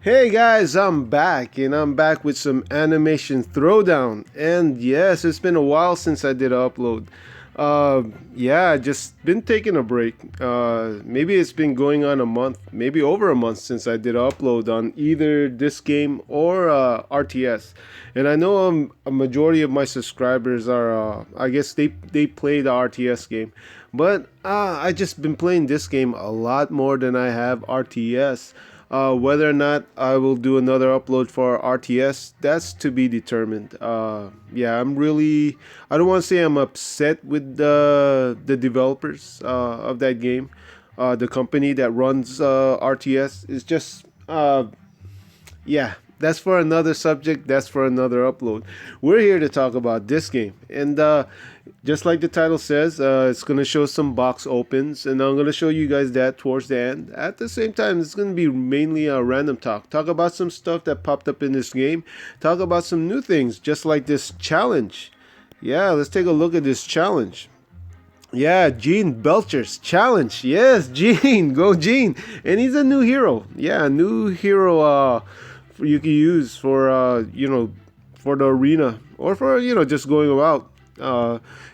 Hey guys, I'm back and I'm back with some animation throwdown. And yes, it's been a while since I did an upload. Yeah, just been taking a break. Maybe it's been going on a month, maybe over a month since I did an upload on either this game or RTS. And I know a majority of my subscribers are, I guess they play the RTS game, but I just been playing this game a lot more than I have RTS. Whether or not I will do another upload for RTS, that's to be determined. Yeah, I don't want to say I'm upset with the developers of that game. The company that runs RTS is just yeah, that's for another subject. That's for another upload. We're here to talk about this game, and just like the title says, it's gonna show some box opens, and I'm gonna show you guys that towards the end. At the same time, it's gonna be mainly a random talk. Talk about some stuff that popped up in this game. Talk about some new things, just like this challenge. Yeah, let's take a look at this challenge. Yeah, Gene Belcher's challenge. Yes, Gene, go Gene, and he's a new hero. Yeah, a new hero. You can use for for the arena or for just going about.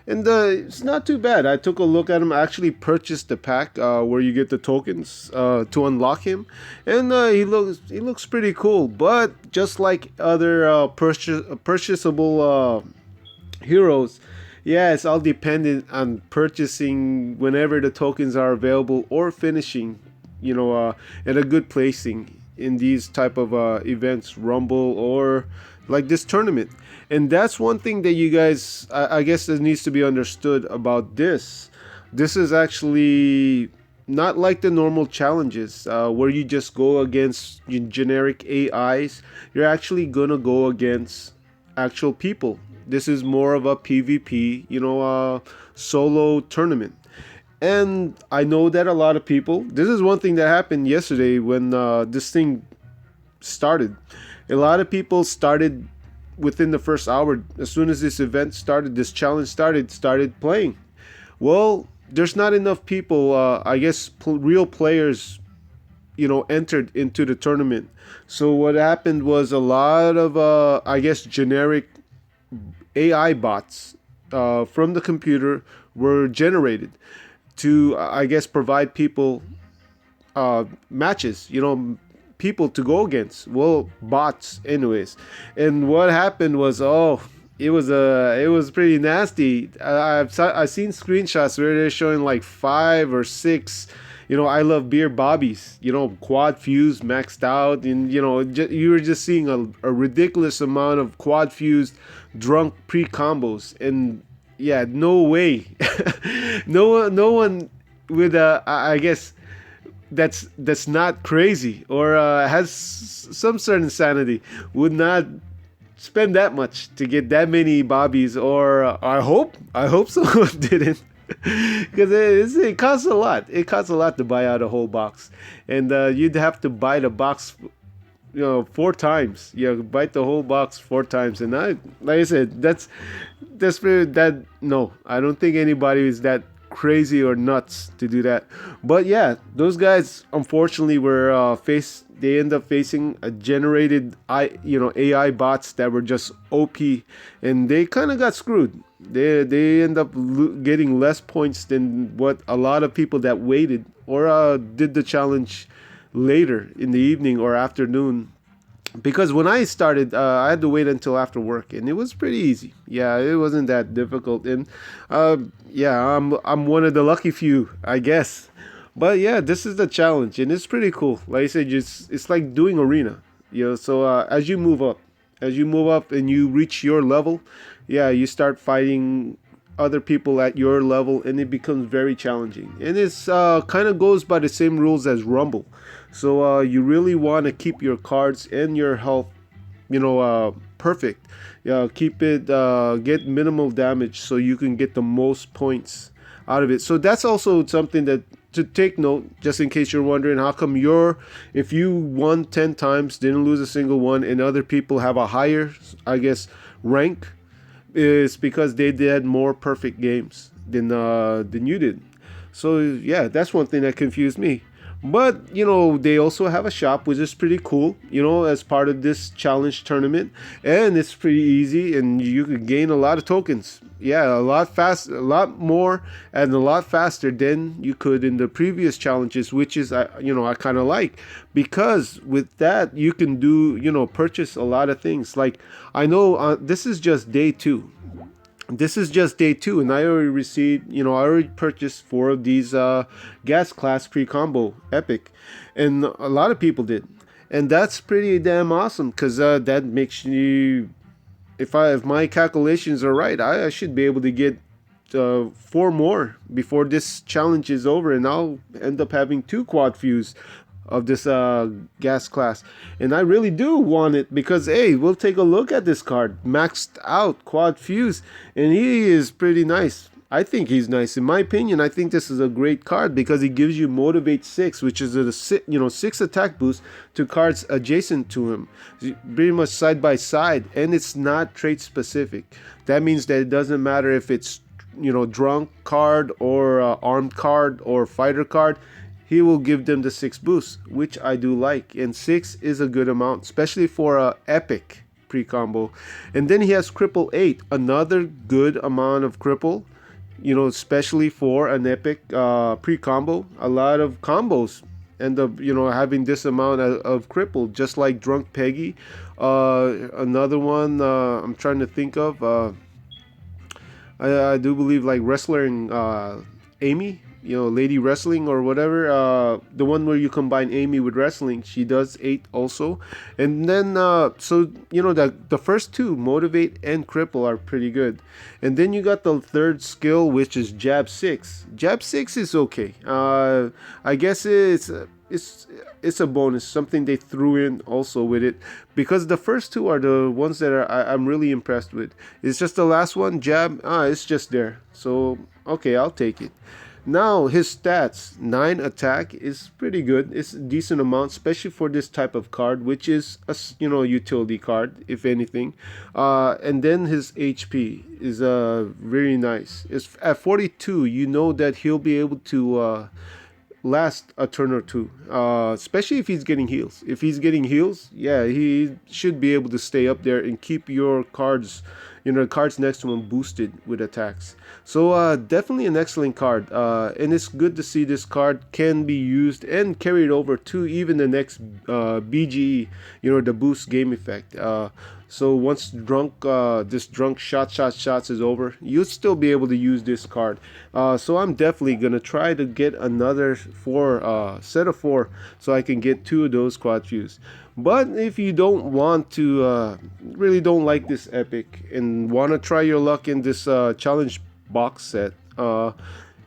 And it's not too bad. I took a look at him. I actually purchased the pack where you get the tokens to unlock him, and he looks pretty cool. But just like other purchasable heroes, yeah, it's all dependent on purchasing whenever the tokens are available or finishing, at a good placing in these type of events, Rumble or like this tournament. And that's one thing that you guys, I guess, that needs to be understood about this. This is actually not like the normal challenges where you just go against generic AIs. You're actually gonna go against actual people. This is more of a PvP, solo tournament. And I know that a lot of people, this is one thing that happened yesterday when this thing started. A lot of people started within the first hour, as soon as this event started, this challenge started playing. Well, there's not enough people, I guess, real players, entered into the tournament. So what happened was a lot of, I guess, generic AI bots from the computer were generated to, I guess, provide people matches, people to go against. Well, bots, anyways. And what happened was, it was pretty nasty. I've seen screenshots where they're showing like 5 or 6. I love beer bobbies. Quad fuse maxed out, and you were just seeing a ridiculous amount of quad fused drunk pre combos, and yeah, no way, no one with I guess that's not crazy or has some certain sanity would not spend that much to get that many bobbies, or I hope someone didn't, because it costs a lot. It costs a lot to buy out a whole box, and you'd have to buy the box 4 times. Bite the whole box 4 times. And like I said, that's very, that no, I don't think anybody is that crazy or nuts to do that. But yeah, those guys unfortunately were they end up facing a generated AI bots that were just OP, and they kind of got screwed. They end up getting less points than what a lot of people that waited or did the challenge later in the evening or afternoon. Because when I started, I had to wait until after work, and it was pretty easy. Yeah, it wasn't that difficult, and yeah, I'm one of the lucky few, I guess. But yeah, this is the challenge, and it's pretty cool. Like I said, it's like doing arena. So as you move up, and you reach your level, yeah, you start fighting other people at your level, and it becomes very challenging. And it's kind of goes by the same rules as Rumble. So you really want to keep your cards and your health, perfect. Keep it, get minimal damage so you can get the most points out of it. So that's also something that to take note, just in case you're wondering how come if you won 10 times, didn't lose a single one, and other people have a higher, I guess, rank, is because they did more perfect games than you did. So yeah, that's one thing that confused me. But they also have a shop, which is pretty cool, as part of this challenge tournament. And it's pretty easy, and you can gain a lot of tokens. Yeah, a lot a lot more, and a lot faster than you could in the previous challenges, which is I kind of like, because with that you can do purchase a lot of things. Like, I know this is just day two. This is just day two, and I already received, I already purchased four of these gas class pre-combo epic, and a lot of people did, and that's pretty damn awesome, because that makes you, if my calculations are right, I should be able to get four more before this challenge is over, and I'll end up having two quad fuse of this gas class. And I really do want it, because hey, we'll take a look at this card, maxed out quad fuse, and he is pretty nice. I think he's nice. In my opinion, I think this is a great card, because he gives you motivate 6, which is a 6 attack boost to cards adjacent to him, pretty much side by side, and it's not trait specific. That means that it doesn't matter if it's drunk card or armed card or fighter card. He will give them the 6 boost, which I do like. And 6 is a good amount, especially for a epic pre-combo. And then he has cripple 8, another good amount of cripple, especially for an epic pre-combo. A lot of combos end up, having this amount of cripple, just like Drunk Peggy. Another one I'm trying to think of. I do believe like Wrestling Amy, Lady Wrestling or whatever, the one where you combine Amy with wrestling, she does 8 also. And then so the first two, motivate and cripple, are pretty good. And then you got the third skill, which is jab 6. Jab 6 is okay. I guess it's a bonus, something they threw in also with it, because the first two are the ones that I'm really impressed with. It's just the last one, jab, it's just there, so okay, I'll take it. Now his stats, 9 attack is pretty good. It's a decent amount, especially for this type of card, which is a utility card, if anything. And then his HP is very nice. It's at 42. You know that he'll be able to last a turn or two, especially if he's getting heals. If he's getting heals, yeah, he should be able to stay up there and keep your cards, cards next to him boosted with attacks. So definitely an excellent card, and it's good to see this card can be used and carried over to even the next BGE, the boost game effect. So once this drunk shots is over, you'll still be able to use this card. So I'm definitely gonna try to get another set of 4, so I can get 2 of those quad fuse. But if you don't want to, really don't like this epic and want to try your luck in this challenge box set,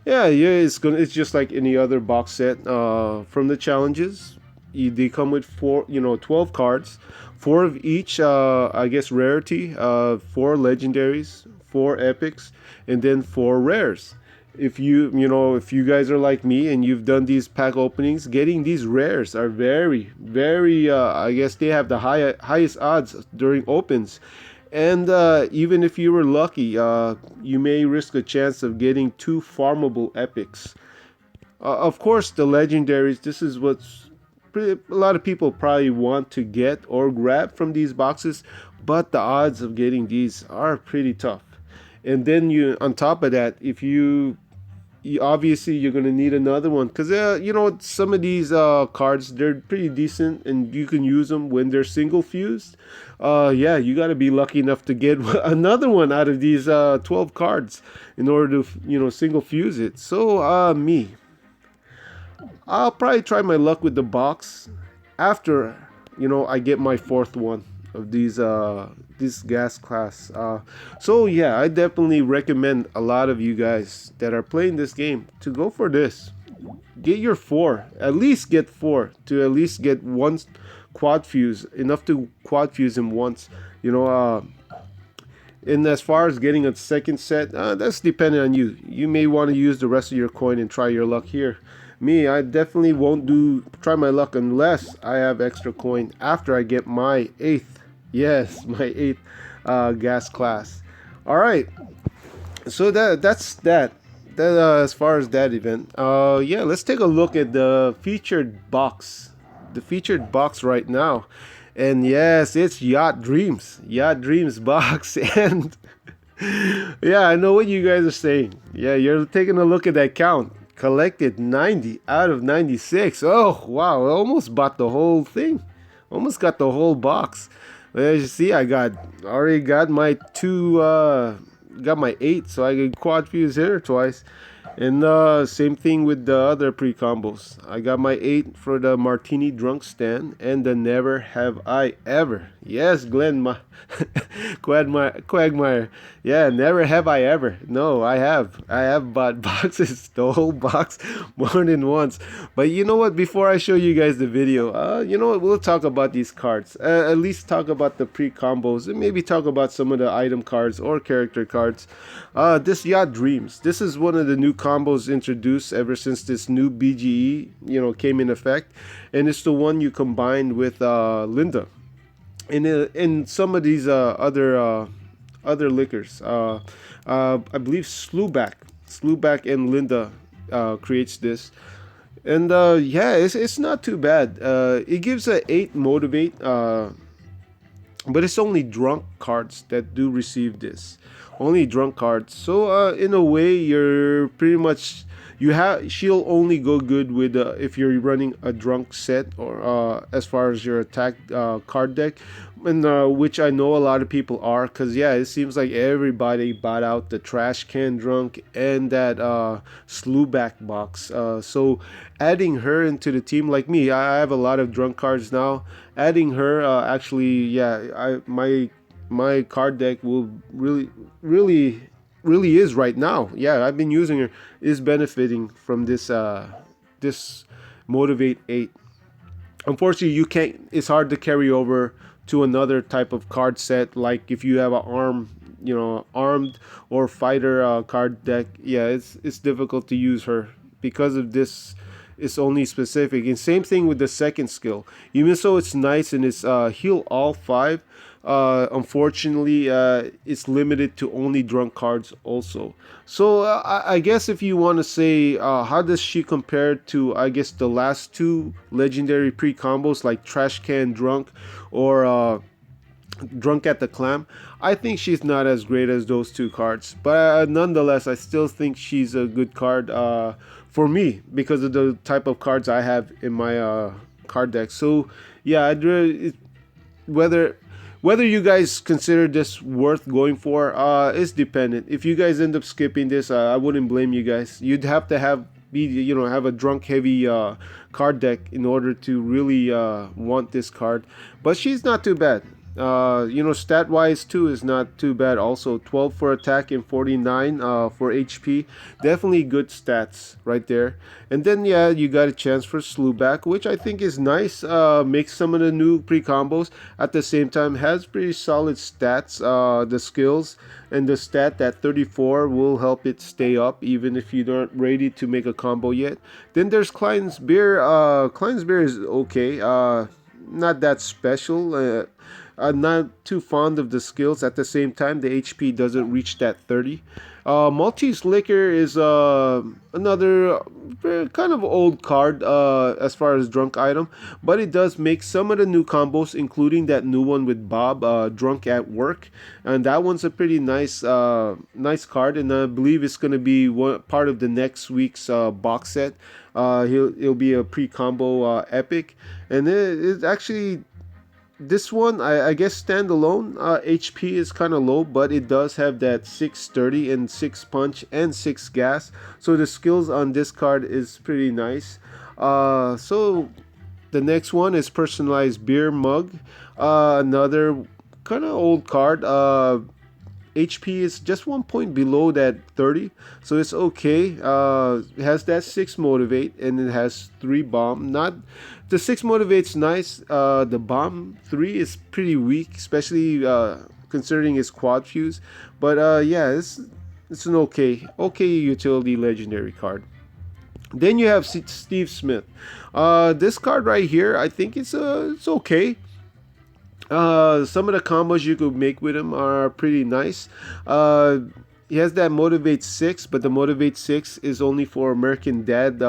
it's just like any other box set from the challenges. They come with 12 cards, 4 of each, I guess, rarity, 4 legendaries, 4 epics, and then 4 rares. If you guys are like me and you've done these pack openings, getting these rares are very, very, I guess they have the highest odds during opens. And even if you were lucky, you may risk a chance of getting 2 farmable epics. Of course, the legendaries, this is what's a lot of people probably want to get or grab from these boxes, but the odds of getting these are pretty tough. And then on top of that, if you obviously you're going to need another one, because some of these cards, they're pretty decent and you can use them when they're single fused. You got to be lucky enough to get another one out of these 12 cards in order to single fuse it. So I'll probably try my luck with the box after I get my 4th one of these this gas class. So yeah, I definitely recommend a lot of you guys that are playing this game to go for this. Get your 4, at least get 4, to at least get 1 quad fuse, enough to quad fuse him once. And as far as getting a second set, that's dependent on you. You may want to use the rest of your coin and try your luck here. Me, I definitely won't try my luck unless I have extra coin after I get my 8th. Yes, my 8th gas class. All right. So that's that. that as far as that event. Yeah, let's take a look at the featured box. The featured box right now. And yes, it's Yacht Dreams Box. And yeah, I know what you guys are saying. Yeah, you're taking a look at that count. Collected 90 out of 96. Oh, wow. I almost bought the whole thing. Almost got the whole box. As you see, already got my got my 8, so I could quad fuse here twice. And same thing with the other pre-combos. I got my 8 for the Martini Drunk Stand and the Never Have I Ever. Yes, Glenn, Quagmire. Yeah, never have I ever. No, I have. I have bought boxes, the whole box, more than once. But you know what? Before I show you guys the video, you know what? We'll talk about these cards. At least talk about the pre-combos and maybe talk about some of the item cards or character cards. This Yacht Dreams. This is one of the new combos introduced ever since this new BGE, came in effect. And it's the one you combined with Linda. In some of these other liquors, I believe Slewback and Linda creates this, and yeah, it's not too bad. It gives a 8 motivate, but it's only drunk cards that do receive this. Only drunk cards. So in a way, you're pretty much she'll only go good with if you're running a drunk set or as far as your attack card deck, and which I know a lot of people are, because yeah, it seems like everybody bought out the trash can drunk and that Slewback box. So adding her into the team, like me, I have a lot of drunk cards now. Adding her, actually, yeah, my card deck will really is right now. Yeah, I've been using her, is benefiting from this Motivate 8. Unfortunately, you can't. It's hard to carry over to another type of card set, like if you have armed or fighter card deck. Yeah, it's difficult to use her because of this. It's only specific, and same thing with the second skill. Even so, it's nice and it's heal all 5. Unfortunately, it's limited to only drunk cards also. So I guess if you want to say how does she compare to, I guess, the last 2 legendary pre-combos like Trash Can Drunk or Drunk at the Clam, I think she's not as great as those 2 cards. But nonetheless, I still think she's a good card for me because of the type of cards I have in my card deck. So yeah, whether you guys consider this worth going for, is dependent. If you guys end up skipping this, I wouldn't blame you guys. You'd have to have a drunk heavy card deck in order to really want this card. But she's not too bad. Stat wise too is not too bad. Also 12 for attack and 49 for HP. Definitely good stats right there. And then yeah, you got a chance for Slewback, which I think is nice. Makes some of the new pre-combos. At the same time, has pretty solid stats. The skills and the stat that 34 will help it stay up even if you aren't ready to make a combo yet. Then there's Klein's Beer. Klein's Beer is okay. Not that special. I'm not too fond of the skills. At the same time, the HP doesn't reach that 30. Maltese Liquor is another kind of old card as far as drunk item, but it does make some of the new combos, including that new one with Bob, Drunk at Work, and that one's a pretty nice card, and I believe it's going to be part of the next week's box set. It'll be a pre-combo epic, and it actually. This one, I guess standalone, HP is kind of low, but it does have that 630 and 6 punch and 6 gas. So the skills on this card is pretty nice. So the next one is Personalized Beer Mug. Another kind of old card. HP is just 1 point below that 30, so it's okay. It has that 6 motivate and it has 3 bomb. Not the 6 motivate's nice. The bomb 3 is pretty weak, especially considering its quad fuse. But yeah, it's an okay utility legendary card. Then you have Steve Smith. This card right here, I think it's okay. Some of the combos you could make with him are pretty nice. he has that Motivate 6, but the Motivate 6 is only for American Dad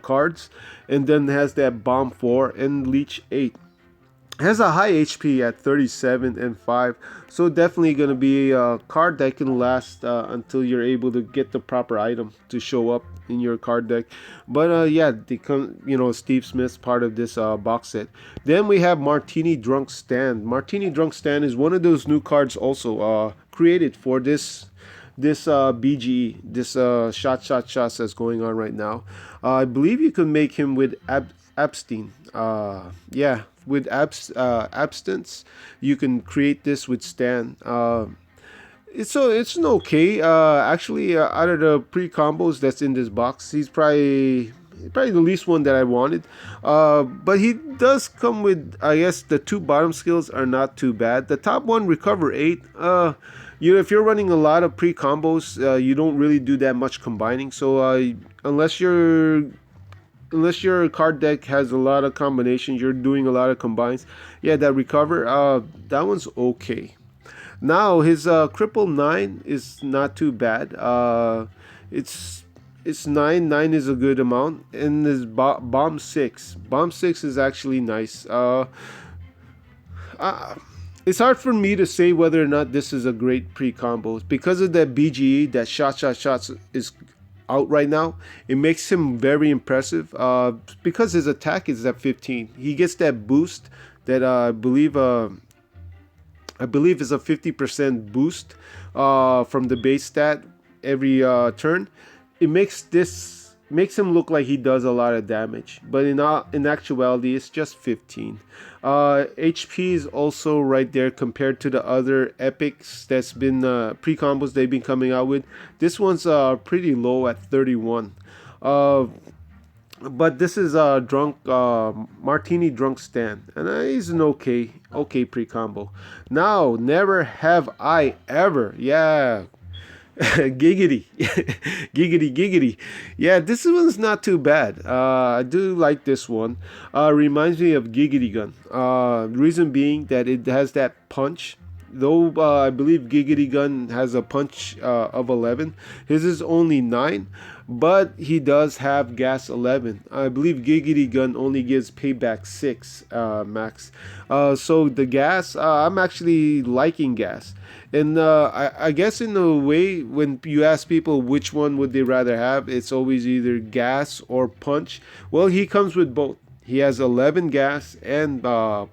cards, and then has that Bomb 4 and Leech 8. Has a high HP at 37 and 5, so definitely going to be a card that can last until you're able to get the proper item to show up in your card deck. But yeah, they come, Steve Smith's part of this box set. Then we have Martini Drunk Stand. Martini Drunk Stand is one of those new cards also created for this BGE, this shots that's going on right now. I believe you can make him with Absteen. Yeah, with abstinence, you can create this with Stan. It's an okay. Actually, out of the pre combos that's in this box, he's probably the least one that I wanted. But he does come with, I guess, the two bottom skills are not too bad. The top one, Recover 8. If you're running a lot of pre combos, you don't really do that much combining. So unless your card deck has a lot of combinations, you're doing a lot of combines. Yeah, that Recover, that one's okay. Now his Cripple 9 is not too bad. It's 9. 9 is a good amount. And his Bomb 6. Bomb 6 is actually nice. It's hard for me to say whether or not this is a great pre-combo. Because of that BGE, that shots is out right now, it makes him very impressive. Because his attack is at 15. He gets that boost that I believe is a 50% boost from the base stat every turn. It makes him look like he does a lot of damage, but in actuality it's just 15. HP is also right there compared to the other epics that's been pre-combos they've been coming out with. This one's pretty low at 31. But this is a Martini Drunk Stand, and he's an okay pre-combo. Now, Never Have I Ever. Yeah. Giggity. Giggity. Yeah, this one's not too bad. I do like this one. Reminds me of Giggity Gun. Reason being that it has that punch. Though I believe Giggity Gun has a punch of 11. His is only 9. But he does have gas 11. I believe Giggity Gun only gives payback 6 max. So the gas, I'm actually liking gas. And I guess in a way, when you ask people which one would they rather have, it's always either gas or punch. Well, he comes with both. He has 11 gas and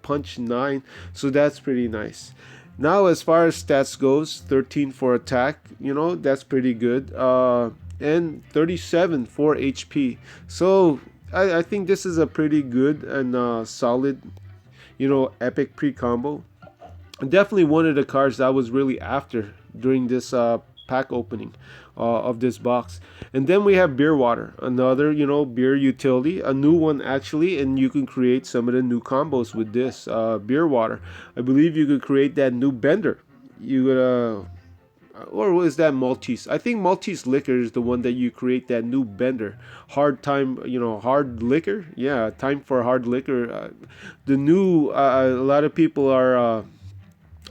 punch 9. So that's pretty nice. Now, as far as stats goes, 13 for attack. That's pretty good. And 37 for HP. So I think this is a pretty good and solid, epic pre-combo. Definitely one of the cards that I was really after during this pack opening of this box. And then we have Beer Water, another beer utility, a new one actually, and you can create some of the new combos with this Beer Water. I believe you could create that new bender. You could or was that Maltese? I think Maltese liquor is the one that you create that new bender. Hard liquor. Yeah, time for hard liquor. The new, a lot of people are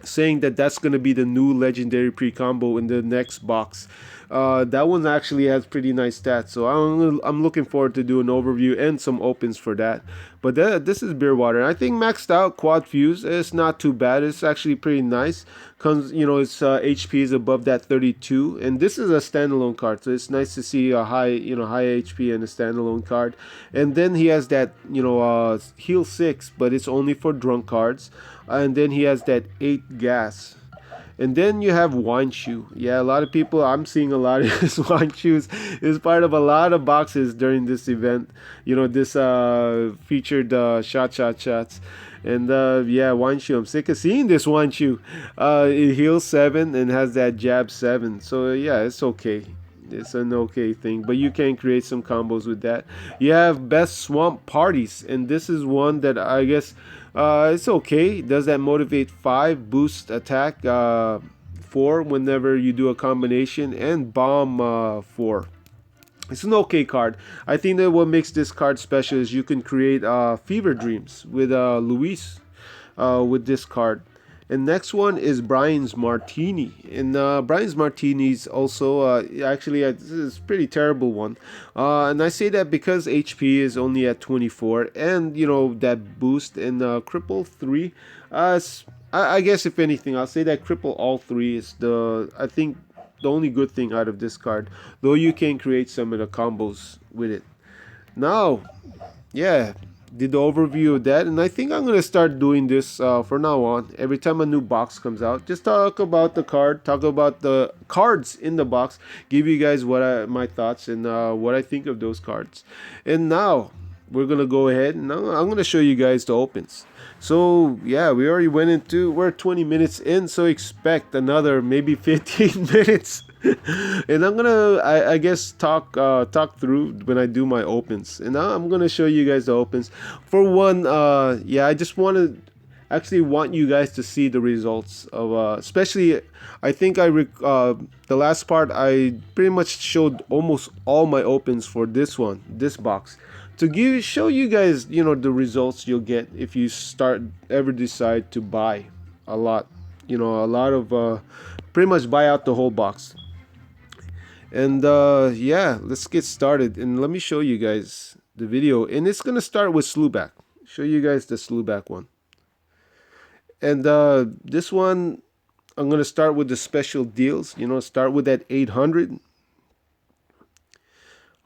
saying that that's going to be the new legendary pre-combo in the next box. That one actually has pretty nice stats, so I'm looking forward to do an overview and some opens for that. But this is Beer Water. I think maxed out quad fuse. It's not too bad. It's actually pretty nice. Its HP is above that 32, and this is a standalone card, so it's nice to see a high HP and a standalone card. And then he has that heal 6, but it's only for drunk cards. And then he has that 8 gas. And then you have Wine Shoe. Yeah, a lot of people, I'm seeing a lot of this Wine Shoes is part of a lot of boxes during this event. This featured shots. And yeah, Wine Shoe. I'm sick of seeing this Wine Shoe. It heals 7 and has that jab 7. So yeah, it's okay. It's an okay thing, but you can create some combos with that. You have Best Swamp Parties, and this is one that I guess it's okay. It does that Motivate 5, boost attack 4 whenever you do a combination, and Bomb 4. It's an okay card. I think that what makes this card special is you can create Fever Dreams with Luis with this card. And next one is Brian's Martini. And Brian's Martini is also actually this is a pretty terrible one. And I say that because HP is only at 24, and you know that boost in cripple 3. I guess if anything, I'll say that cripple all 3 is I think the only good thing out of this card. Though you can create some of the combos with it. Now, yeah, did the overview of that, and I think I'm gonna start doing this for now on. Every time a new box comes out, just talk about the card, talk about the cards in the box, give you guys my thoughts and what I think of those cards. And now we're gonna go ahead and I'm gonna show you guys the opens. So yeah, we're 20 minutes in, so expect another maybe 15 minutes. And I'm gonna I guess talk through when I do my opens, and now I'm gonna show you guys the opens. For one, yeah, I just want you guys to see the results of especially I think the last part I pretty much showed almost all my opens for this box, to show you guys, you know, the results you'll get if you ever decide to buy a lot, you know, a lot of pretty much buy out the whole box. And yeah, let's get started, and let me show you guys the video, and it's gonna start with Slewback. Show you guys the Slewback one. And this one, I'm gonna start with the special deals, you know, start with that 800.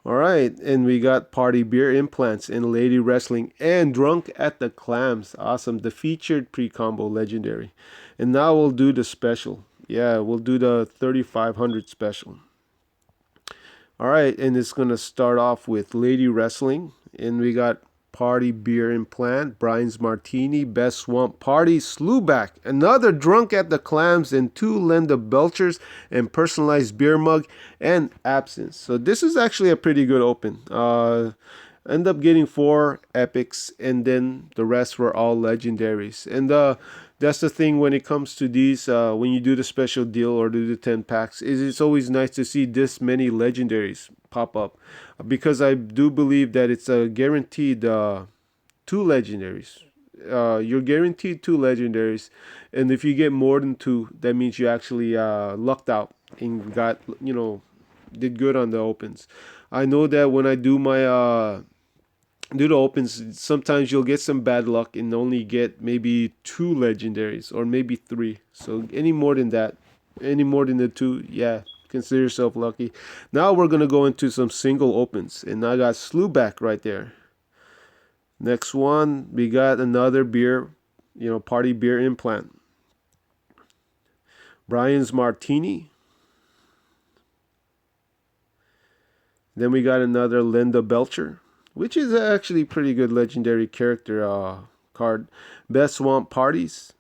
All right, and we got Party Beer Implants and Lady Wrestling and Drunk at the Clams. Awesome, the featured pre-combo legendary. And now we'll do the special. Yeah, we'll do the 3500 special. All right, and it's going to start off with Lady Wrestling, and we got Party Beer Implant, Brian's Martini, Best Swamp Party, Slewback, another Drunk at the Clams, and 2 Linda Belchers, and Personalized Beer Mug, and Absence. So this is actually a pretty good open. End up getting 4 epics, and then the rest were all legendaries. And that's the thing when it comes to these, when you do the special deal or do the 10 packs, is it's always nice to see this many legendaries pop up, because I do believe that it's a guaranteed 2 legendaries. You're guaranteed 2 legendaries, and if you get more than 2, that means you actually lucked out and got, you know, did good on the opens. I know that when I do my do the opens, sometimes you'll get some bad luck and only get maybe 2 legendaries or maybe 3. So any more than that, any more than the 2, yeah, consider yourself lucky. Now we're gonna go into some single opens, and I got Slewback right there. Next one, we got another beer, you know, Party Beer Implant, Brian's Martini. Then we got another Linda Belcher, which is actually pretty good legendary character card. Best Swamp Parties.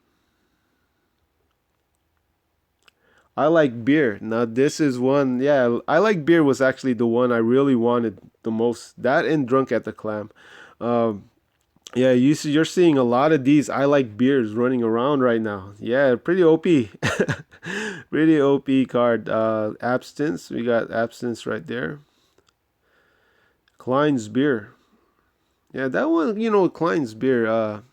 I Like Beer. Now this is one, yeah, I Like Beer was actually the one I really wanted the most. That and Drunk at the Clam. Yeah, you're seeing a lot of these I Like Beers running around right now. Yeah, pretty OP. Pretty OP card. Abstinence. We got Abstinence right there. Klein's Beer. Yeah, that one, you know, Klein's Beer.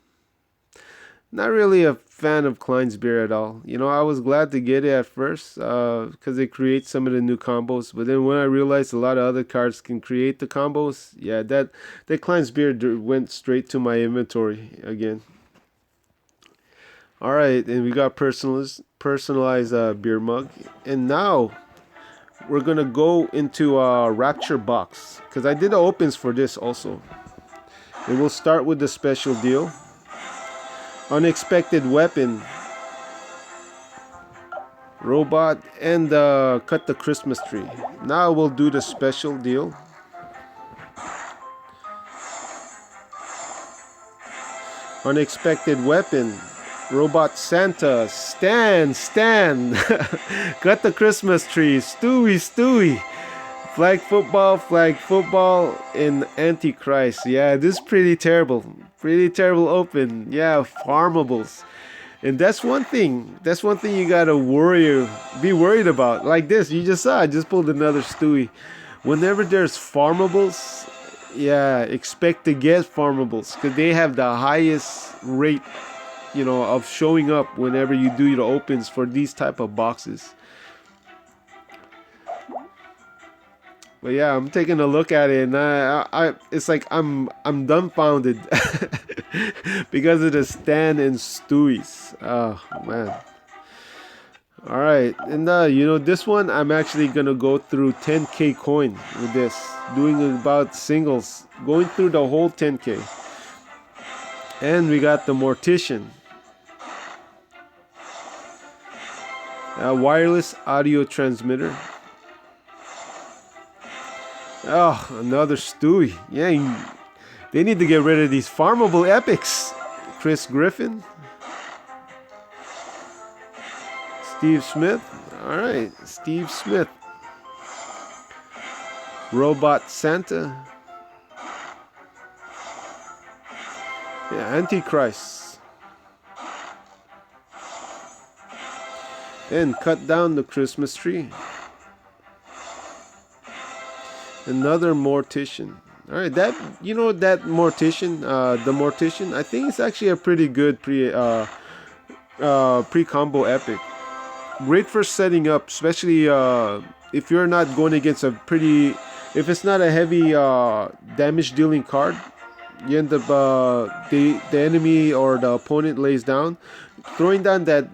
Not really a fan of Klein's Beer at all. You know, I was glad to get it at first because it creates some of the new combos. But then when I realized a lot of other cards can create the combos, yeah, that Klein's Beer went straight to my inventory again. All right, and we got personalized beer mug. And now we're going to go into Rapture Box, because I did the opens for this also. And we'll start with the special deal. Unexpected Weapon, Robot, and Cut the Christmas Tree. Now we'll do the special deal. Unexpected Weapon, Robot Santa, Stan, Cut the Christmas Tree, Stewie, Flag Football, and Antichrist. Yeah, this is pretty terrible open. Yeah, farmables. And that's one thing you gotta be worried about. Like this, you just saw, I just pulled another Stewie. Whenever there's farmables, yeah, expect to get farmables, because they have the highest rate of showing up whenever you do your opens for these type of boxes. But yeah, I'm taking a look at it, and it's like I'm dumbfounded because of the Stan and Stewie's. Oh man! All right, and this one I'm actually gonna go through 10K coin with this, doing about singles, going through the whole 10K. And we got the Mortician, wireless audio transmitter. Oh, another Stewie. Yeah, they need to get rid of these farmable epics. Chris Griffin. Steve Smith. All right, Steve Smith. Robot Santa. Yeah, Antichrist. And cut down the Christmas tree. Another Mortician. All right, that Mortician, the Mortician, I think it's actually a pretty good pre-combo epic. Great for setting up, especially if you're not going against if it's not a heavy damage dealing card. You end up the enemy or the opponent lays down, throwing down the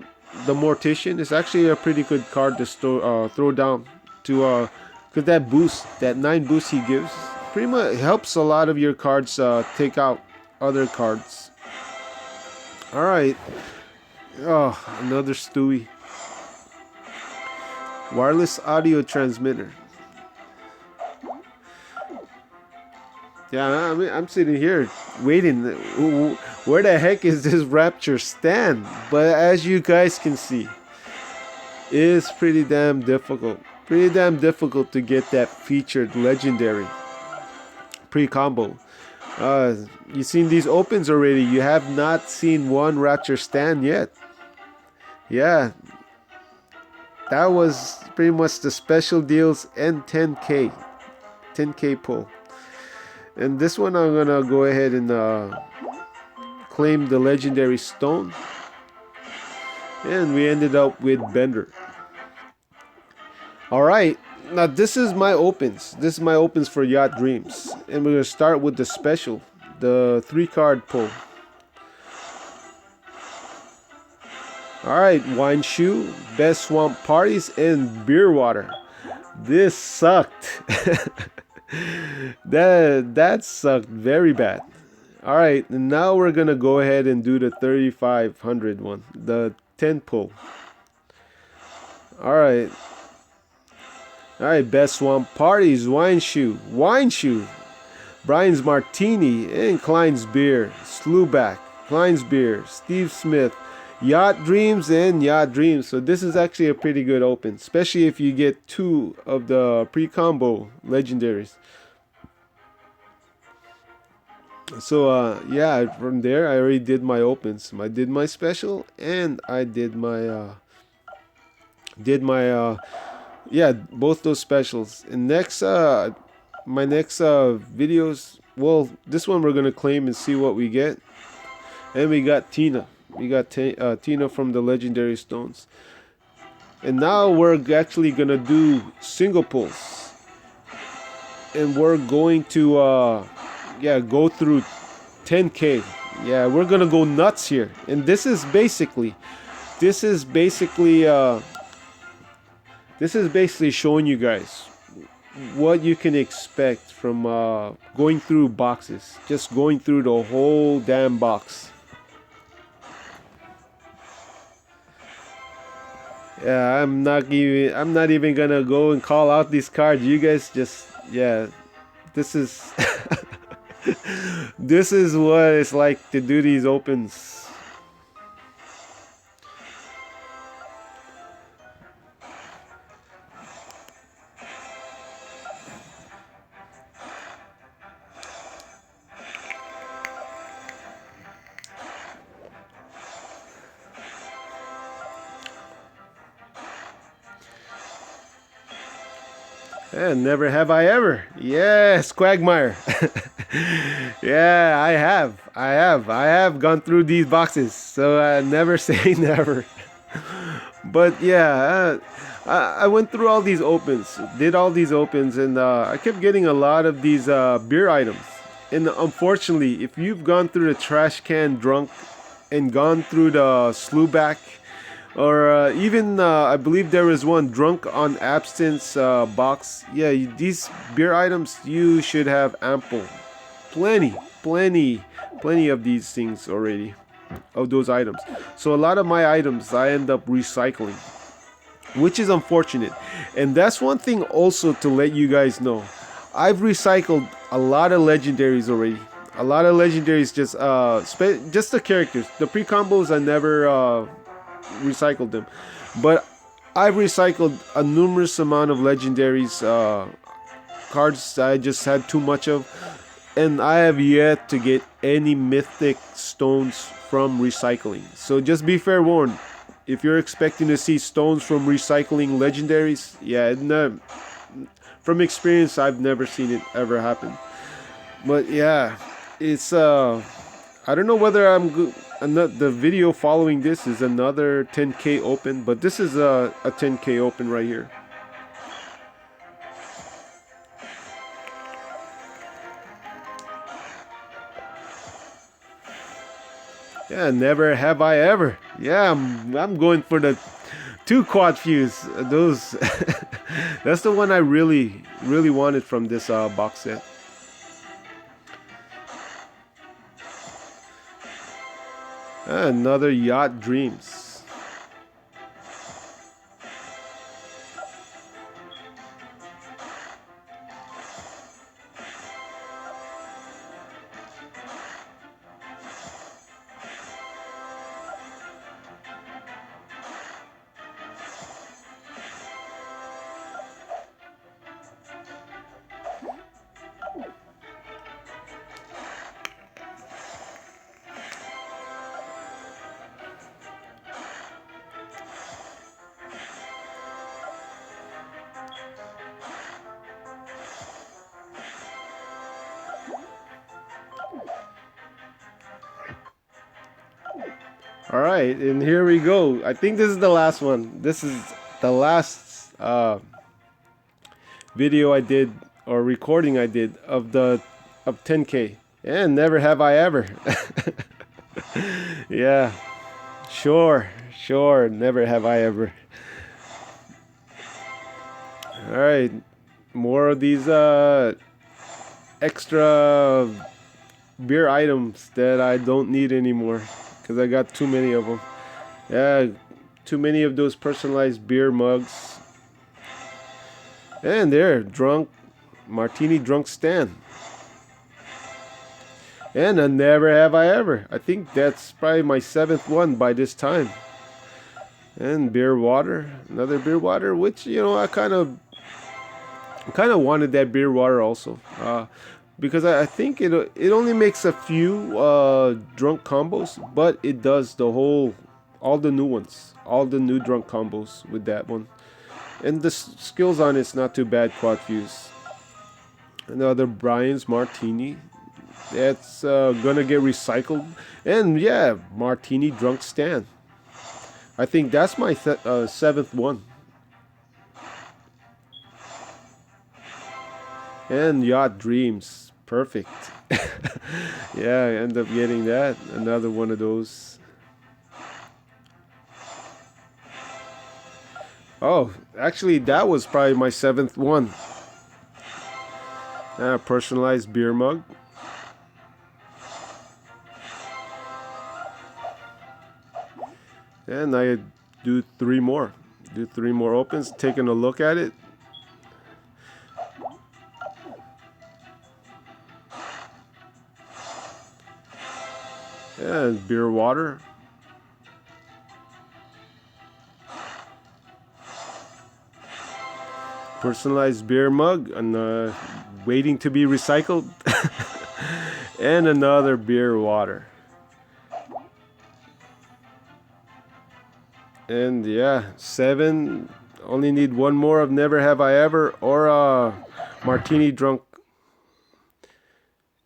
Mortician is actually a pretty good card to throw down to. Because that boost, that 9 boost he gives, pretty much helps a lot of your cards take out other cards. Alright. Oh, another Stewie. Wireless audio transmitter. Yeah, I mean, I'm sitting here waiting. Where the heck is this Rapture stand? But as you guys can see, it's pretty damn difficult. Pretty damn difficult to get that featured legendary pre-combo. You've seen these opens already. You have not seen one Rapture stand yet. Yeah. That was pretty much the special deals and 10K. 10K pull. And this one I'm going to go ahead and claim the legendary stone. And we ended up with Bender. Alright, now this is my opens. This is my opens for Yacht Dreams. And we're going to start with the special, the 3-card pull. Alright, Wine Shoe, Best Swamp Parties, and Beer Water. This sucked. that sucked very bad. Alright, and now we're going to go ahead and do the 3,500 one, the 10 pull. Alright. Alright, Best Swamp Parties, Wine Shoe, Brian's Martini, and Klein's Beer, Slewback, Klein's Beer, Steve Smith, Yacht Dreams, and Yacht Dreams. So this is actually a pretty good open, especially if you get 2 of the pre-combo legendaries. So yeah, from there I already did my opens. I did my special, and I did my yeah, both those specials. And next my next videos, well, this one we're gonna claim and see what we get. And we got Tina. We got Tina from the legendary stones. And now we're actually gonna do single pulls, and we're going to yeah, go through 10K. Yeah, we're gonna go nuts here. And this is basically showing you guys what you can expect from going through boxes, just going through the whole damn box. Yeah, I'm not even gonna go and call out these cards. You guys just, yeah, this is this is what it's like to do these opens. And never have I ever. Yes, Quagmire. Yeah, I have. I have gone through these boxes. So never say never. But yeah, I went through all these opens, did all these opens, and I kept getting a lot of these beer items. And unfortunately, if you've gone through the trash can drunk and gone through the slewback, or even I believe there was one drunk on abstinence box. Yeah, these beer items you should have ample, plenty, plenty, plenty of these things already, of those items. So a lot of my items I end up recycling, which is unfortunate. And that's one thing also to let you guys know. I've recycled a lot of legendaries already. A lot of legendaries, just the characters. The pre-combos I never recycled them, but I've recycled a numerous amount of legendaries, cards I just had too much of, and I have yet to get any mythic stones from recycling. So just be fair warned, if you're expecting to see stones from recycling legendaries, yeah, no, from experience I've never seen it ever happen. But yeah, it's I don't know whether I'm good. The video following this is another 10k open, but this is a 10k open right here. Yeah, never have I ever. Yeah, I'm going for the two quad fuse. Those that's the one I really wanted from this box set. Another Yacht Dreams. All right, and here we go. I think this is the last one. This is the last video I did, or recording I did, of 10k. And never have I ever. Yeah, sure, never have I ever. All right, more of these extra beer items that I don't need anymore, because I got too many of them. Yeah, too many of those personalized beer mugs. And there, martini drunk stand. And a never have I ever. I think that's probably my 7th one by this time. And beer water, another beer water, which I kind of wanted that beer water also. Because I think it only makes a few drunk combos, but it does all the new ones, all the new drunk combos with that one. And the skills on it's not too bad, quad fuse. Another Brian's Martini, that's gonna get recycled. And yeah, Martini drunk stand. I think that's my 7th one. And Yacht Dreams, perfect. Yeah, I end up getting that. Another one of those. Oh, actually, that was probably my 7th one. Personalized beer mug. And I do 3 more. Do 3 more opens, taking a look at it. And beer water. Personalized beer mug, and waiting to be recycled. And another beer water. And yeah, 7 Only need one more of Never Have I Ever or Martini Drunk.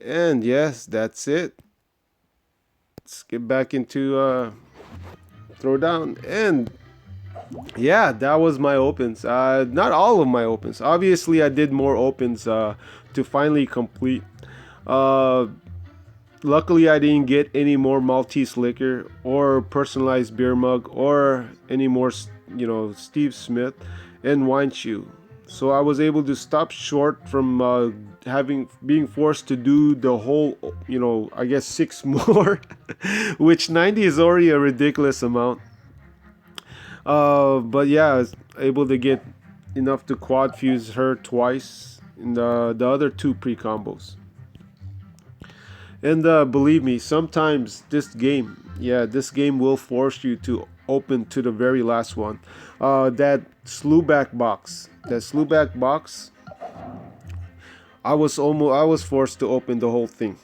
And yes, that's it. Let's get back into Throwdown. And yeah, that was my opens. Not all of my opens. Obviously, I did more opens to finally complete. Uh, Luckily, I didn't get any more Maltese liquor or personalized beer mug or any more, Steve Smith and wine shoe. So I was able to stop short from being forced to do the whole, I guess 6 more, which 90 is already a ridiculous amount. But yeah, I was able to get enough to quad fuse her twice in the other two pre combos. And believe me, sometimes this game will force you to open to the very last one. That slewback box, I was forced to open the whole thing.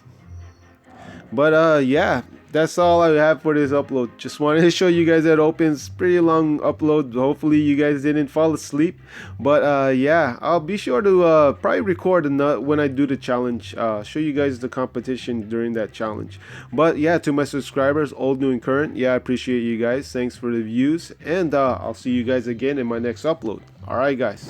But yeah, that's all I have for this upload. Just wanted to show you guys that opens. Pretty long upload. Hopefully you guys didn't fall asleep. But yeah, I'll be sure to probably record when I do the challenge. Show you guys the competition during that challenge. But yeah, to my subscribers, old, new, and current, yeah, I appreciate you guys. Thanks for the views, and I'll see you guys again in my next upload. All right, guys.